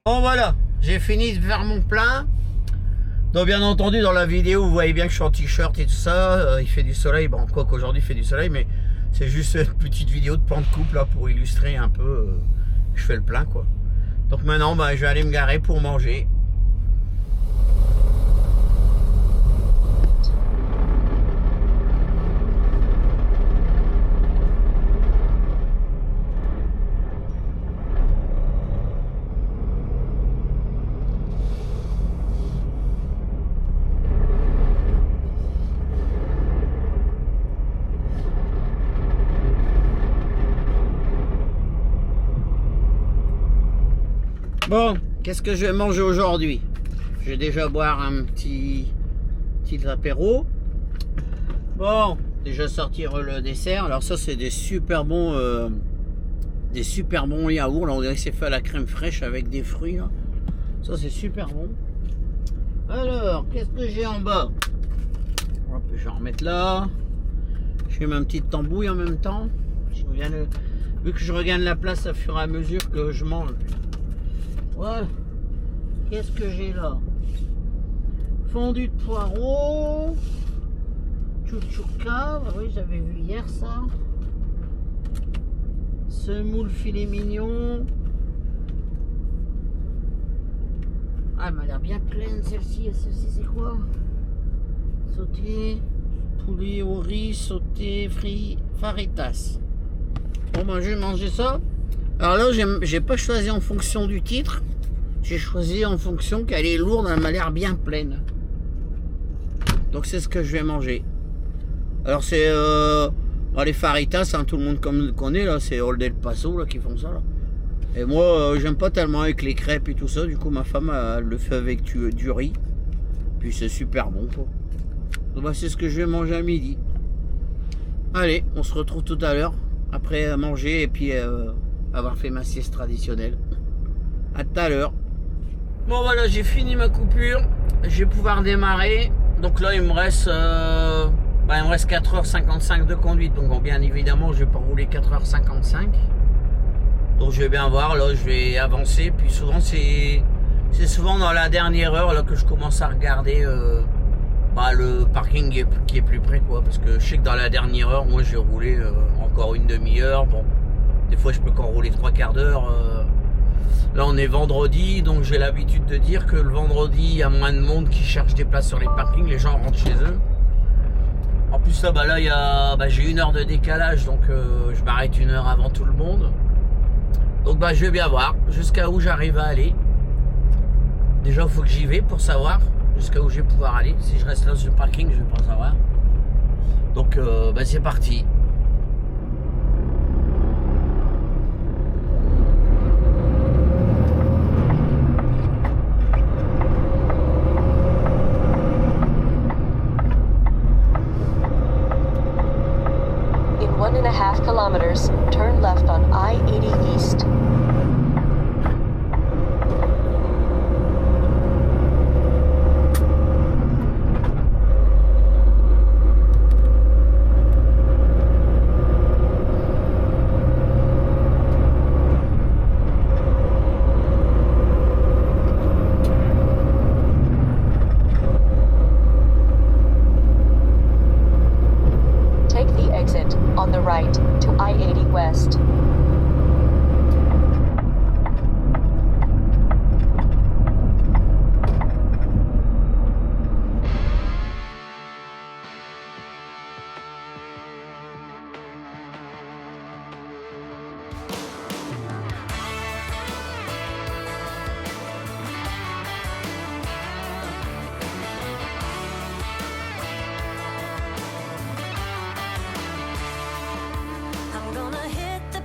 Bon voilà, j'ai fini de faire mon plein. Donc bien entendu dans la vidéo vous voyez bien que je suis en t-shirt et tout ça, il fait du soleil, bon quoi qu'aujourd'hui il fait du soleil, mais c'est juste une petite vidéo de plan de coupe là pour illustrer un peu je fais le plein quoi. Donc maintenant bah, je vais aller me garer pour manger. Bon, qu'est-ce que je vais manger aujourd'hui? Je vais déjà boire un petit apéro. Bon, déjà sortir le dessert. Alors ça c'est des super bons yaourts. Là on dirait que c'est fait à la crème fraîche avec des fruits. Là. Ça c'est super bon. Alors, qu'est-ce que j'ai en bas? Hop, je vais en remettre là. Je fais ma petite tambouille en même temps. Vu que je regagne la place à fur et à mesure que je mange. Voilà. Qu'est-ce que j'ai là? Fondu de poireaux. Chouchouka. Oui, j'avais vu hier ça. Semoule filet mignon. Ah, elle m'a l'air bien pleine celle-ci. Celle-ci, c'est quoi? Sauté. Poulet au riz, sauté, frit, faritas. Bon, ben, je vais manger ça. Alors là, j'ai pas choisi en fonction du titre. J'ai choisi en fonction qu'elle est lourde, elle m'a l'air bien pleine. Donc c'est ce que je vais manger. Alors c'est les faritas, hein, tout le monde comme le connaît là, c'est Old El Paso là qui font ça là. Et moi j'aime pas tellement avec les crêpes et tout ça, du coup ma femme elle le fait avec du riz. Puis c'est super bon quoi. Donc bah, c'est ce que je vais manger à midi. Allez, on se retrouve tout à l'heure après manger et puis avoir fait ma sieste traditionnelle. À tout à l'heure. Bon voilà, j'ai fini ma coupure. Je vais pouvoir démarrer. Donc là il me reste 4h55 de conduite. Donc bon, bien évidemment je vais pas rouler 4h55. Donc je vais bien voir. Là je vais avancer. Puis souvent c'est souvent dans la dernière heure là que je commence à regarder le parking qui est plus près quoi. Parce que je sais que dans la dernière heure moi j'ai roulé encore une demi-heure. Bon, des fois je peux qu'en rouler 3/4 d'heure. Là on est vendredi, donc j'ai l'habitude de dire que le vendredi il y a moins de monde qui cherche des places sur les parkings, les gens rentrent chez eux. En plus là, j'ai 1 heure de décalage, donc je m'arrête 1 heure avant tout le monde. Donc je vais bien voir jusqu'à où j'arrive à aller. Déjà il faut que j'y vais pour savoir jusqu'à où je vais pouvoir aller. Si je reste là sur le parking, je vais pas savoir. Donc c'est parti. In 1.5 kilometers, turn left on I-80 East. Take the exit on the right to I-80 West. I'm gonna hit the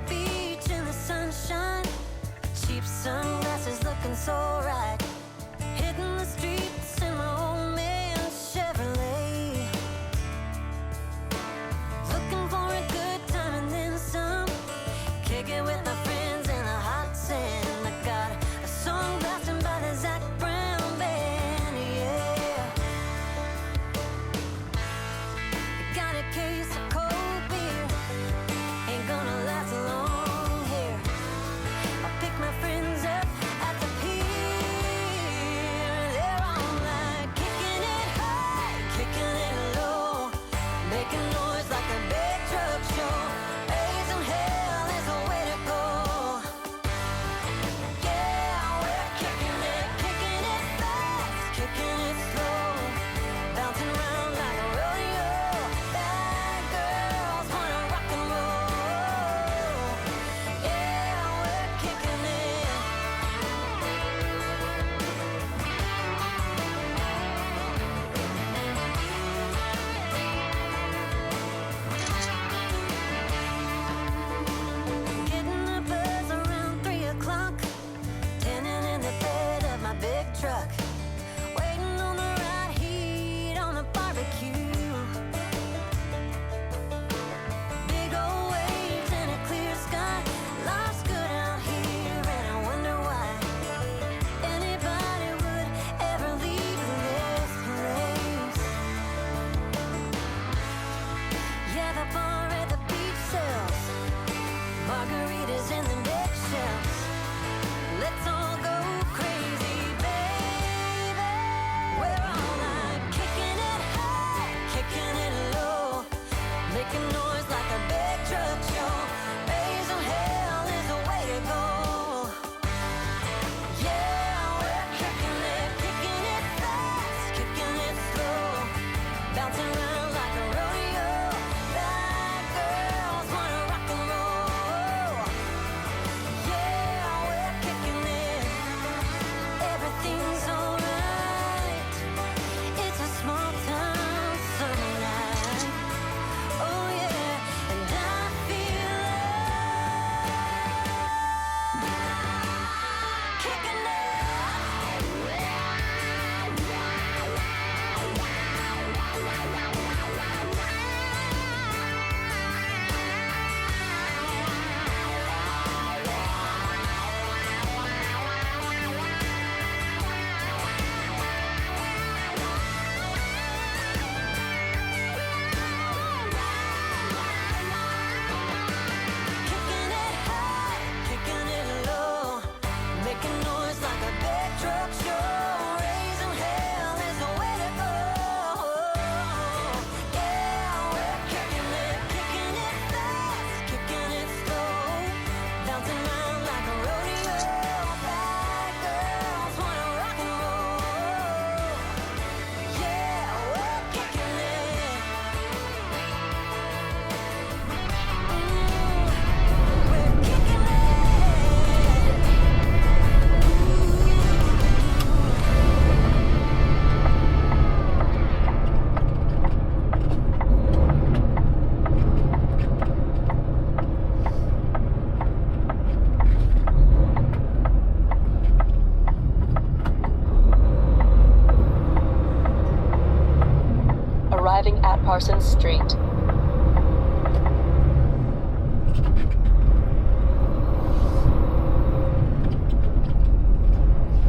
Parsons Street.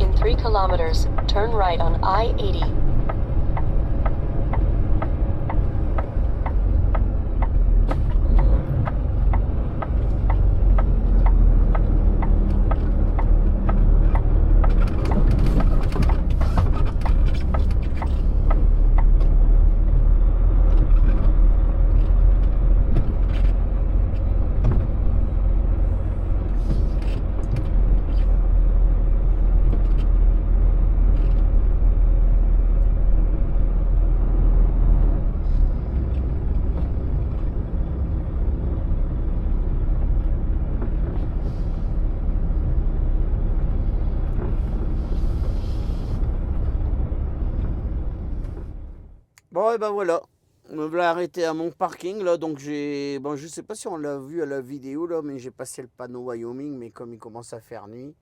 In 3 kilometers, turn right on I-80. Bon, et ben voilà. Me voilà arrêté à mon parking là, donc j'ai. Bon, je sais pas si on l'a vu à la vidéo là, mais j'ai passé le panneau Wyoming, mais comme il commence à faire nuit,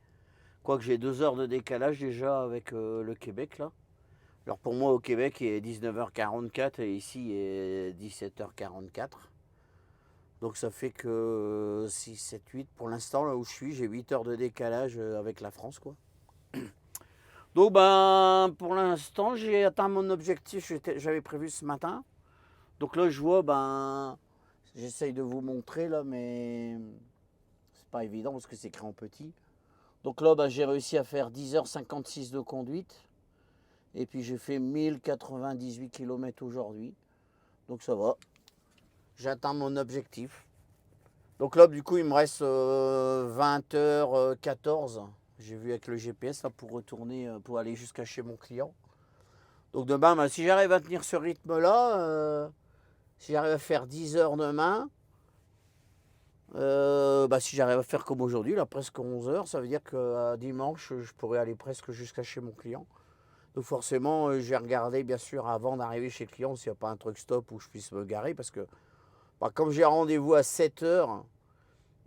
quoique j'ai 2 heures de décalage déjà avec le Québec là. Alors pour moi au Québec il est 19h44 et ici il est 17h44. Donc ça fait que 6, 7, 8 pour l'instant là où je suis, j'ai 8 heures de décalage avec la France quoi. Donc ben pour l'instant j'ai atteint mon objectif, j'avais prévu ce matin. Donc là je vois ben j'essaye de vous montrer là mais c'est pas évident parce que c'est écrit en petit. Donc là ben, j'ai réussi à faire 10h56 de conduite et puis j'ai fait 1098 km aujourd'hui. Donc ça va. J'atteins mon objectif. Donc là du coup il me reste 20h14. J'ai vu avec le GPS là, pour retourner, pour aller jusqu'à chez mon client. Donc demain, ben, si j'arrive à tenir ce rythme-là, si j'arrive à faire 10 heures demain, si j'arrive à faire comme aujourd'hui, là presque 11 heures, ça veut dire que dimanche, je pourrais aller presque jusqu'à chez mon client. Donc forcément, je vais regarder bien sûr avant d'arriver chez le client s'il n'y a pas un truc stop où je puisse me garer. Parce que comme j'ai rendez-vous à 7 heures,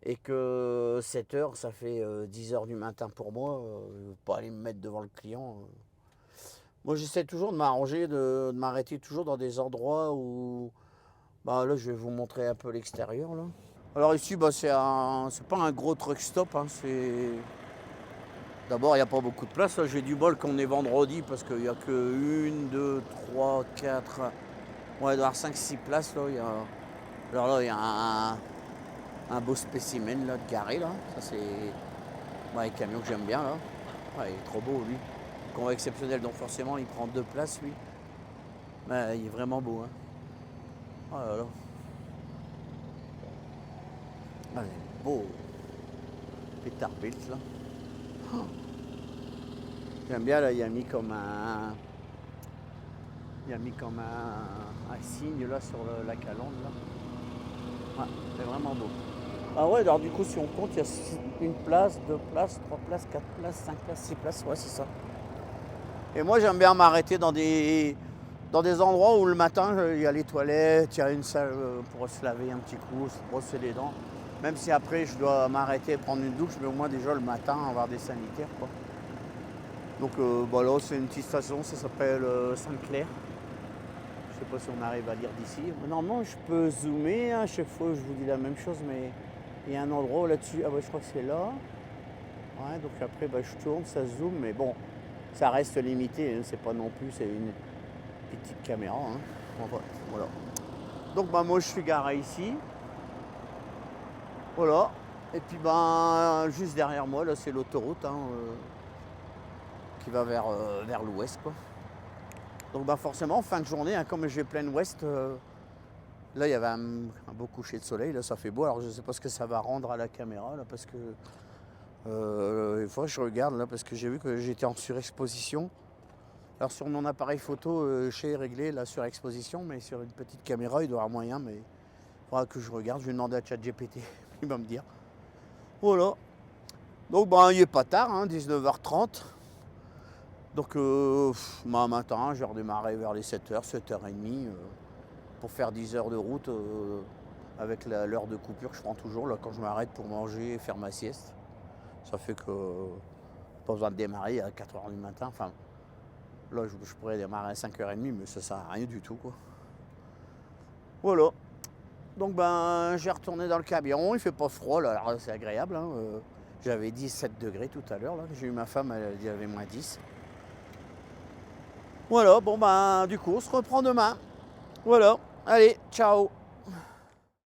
et que 7 heures, ça fait 10 heures du matin pour moi, je ne vais pas aller me mettre devant le client. Moi, j'essaie toujours de m'arranger, de m'arrêter toujours dans des endroits où... Bah, là, je vais vous montrer un peu l'extérieur. Là. Alors ici, c'est pas un gros truck stop. Hein, d'abord, il n'y a pas beaucoup de place. Là, j'ai du bol qu'on est vendredi parce qu'il n'y a que 1, 2, 3, 4... Ouais, il doit y avoir 5, 6 places. Là. Alors là, il y a un beau spécimen là, de garé là. Ça c'est un camion que j'aime bien là. Ouais, il est trop beau lui. Convoi exceptionnel, donc forcément il prend 2 places lui. Mais il est vraiment beau. Hein. Oh là là. Ah, il est beau. Peterbilt là. Oh. J'aime bien là, il a mis comme un. Il a mis comme un signe là sur la calandre là. Ouais, c'est vraiment beau. Ah ouais, alors du coup, si on compte, il y a 1 place, 2 places, 3 places, 4 places, 5 places, 6 places, ouais, c'est ça. Et moi, j'aime bien m'arrêter dans des endroits où le matin, il y a les toilettes, il y a une salle pour se laver un petit coup, se brosser les dents. Même si après, je dois m'arrêter et prendre une douche, mais au moins déjà le matin, avoir des sanitaires, quoi. Donc là, c'est une petite station, ça s'appelle Sainte-Claire. Je sais pas si on arrive à lire d'ici. Normalement, je peux zoomer, à chaque fois, je vous dis la même chose, mais... Il y a un endroit là-dessus, ah ouais, je crois que c'est là. Ouais, donc après je tourne, ça zoome, mais bon, ça reste limité, hein, c'est pas non plus, c'est une petite caméra. Hein. Voilà. Donc moi je suis garé ici. Voilà. Et puis juste derrière moi, là c'est l'autoroute hein, qui va vers l'ouest quoi. Donc forcément, fin de journée, hein, comme j'ai plein ouest. Là, il y avait un beau coucher de soleil, là, ça fait beau. Alors, je ne sais pas ce que ça va rendre à la caméra, là, parce que il faut que je regarde, là, parce que j'ai vu que j'étais en surexposition. Alors, sur mon appareil photo, j'ai réglé la surexposition, mais sur une petite caméra, il doit y avoir moyen, mais il faudra que je regarde. Je vais demander à ChatGPT, il va me dire. Voilà. Donc, il n'est pas tard, hein, 19h30. Donc, matin, je vais redémarrer vers les 7h, 7h30. Pour faire 10 heures de route avec l'heure de coupure que je prends toujours là, quand je m'arrête pour manger et faire ma sieste. Ça fait que pas besoin de démarrer à 4h du matin. Enfin, là, je pourrais démarrer à 5h30, mais ça sert à rien du tout. Quoi. Voilà. Donc ben j'ai retourné dans le camion, il fait pas froid là, alors c'est agréable. Hein. J'avais 17 degrés tout à l'heure, là. J'ai eu ma femme, elle dit avait moins 10. Voilà, bon ben du coup on se reprend demain. Voilà, allez, ciao.